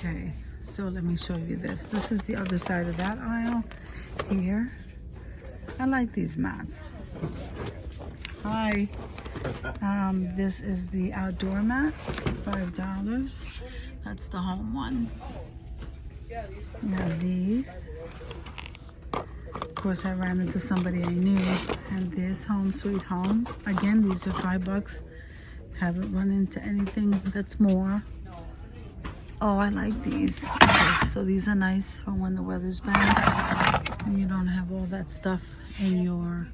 Okay, so let me show you this. This is the other side of that aisle here. I like these mats. Hi. This is the outdoor mat, $5. That's the home one. We have these. Of course, I ran into somebody I knew. And this Home Sweet Home. Again, these are $5. Haven't run into anything that's more. Oh, I like these. Okay, so these are nice for when the weather's bad and you don't have all that stuff in your,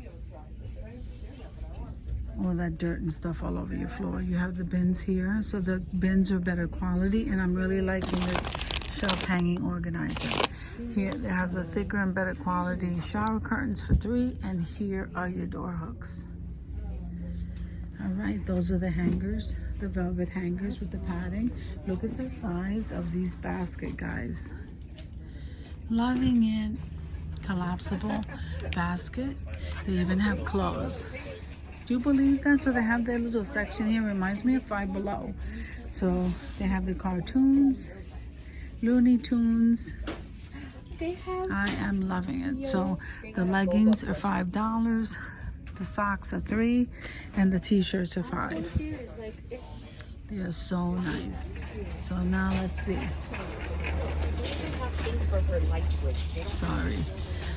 all that dirt and stuff all over your floor. You have the bins here, so the bins are better quality, and I'm really liking this shelf hanging organizer. Here they have the thicker and better quality shower curtains for $3, and here are your door hooks. All right, those are the hangers, the velvet hangers with the padding. Look at the size of these basket, guys. Loving it. Collapsible basket. They even have clothes. Do you believe that? So they have their little section here. Reminds me of Five Below. So they have the cartoons, Looney Tunes. I am loving it. So the leggings are $5. The socks are $3, and the t-shirts are $5. They are so nice. So now let's see. Sorry.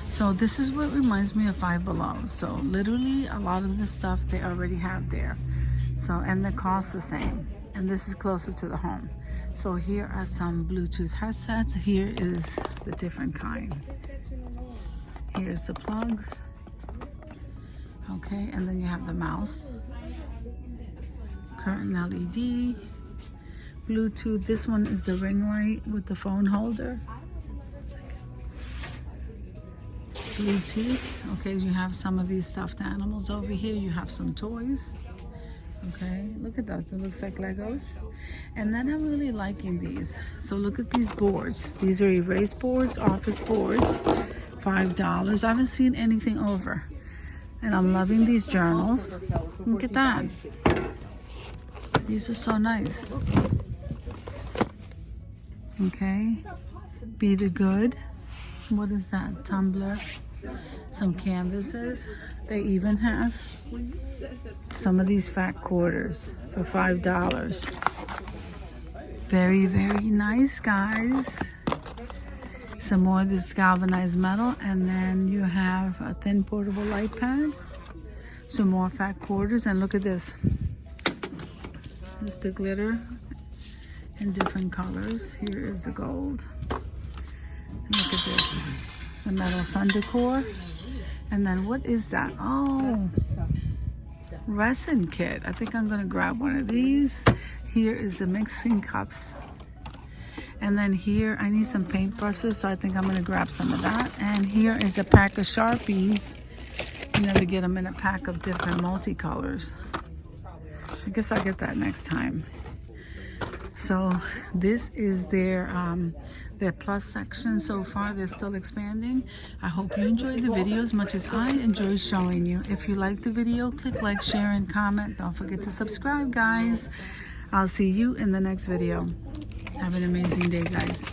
So this is what reminds me of Five Below. So literally a lot of the stuff they already have there. So, and the cost the same. And this is closer to the home. So here are some Bluetooth headsets. Here is the different kind. Here's the plugs. Okay, and then you have the mouse, curtain LED, Bluetooth. This one is the ring light with the phone holder. Bluetooth. Okay, you have some of these stuffed animals over here. You have some toys. Okay, look at that. That looks like Legos. And then I'm really liking these. So look at these boards. These are erase boards, office boards, $5. I haven't seen anything over. And I'm loving these journals. Look at that. These are so nice. Okay. Be the Good. What is that? Tumblr. Some canvases. They even have some of these fat quarters for $5. Very, very nice, guys. Some more of this galvanized metal, and then you have a thin portable light pad, some more fat quarters, and look at this. This is the glitter in different colors. Here is the gold. And look at this, the metal sun decor. And then what is that? Oh, resin kit. I think I'm gonna grab one of these. Here is the mixing cups. And then here, I need some paintbrushes, so I think I'm gonna grab some of that. And here is a pack of Sharpies. You never get them in a pack of different multicolors. I guess I'll get that next time. So this is their plus section so far. They're still expanding. I hope you enjoyed the video as much as I enjoy showing you. If you like the video, click like, share, and comment. Don't forget to subscribe, guys. I'll see you in the next video. Have an amazing day, guys.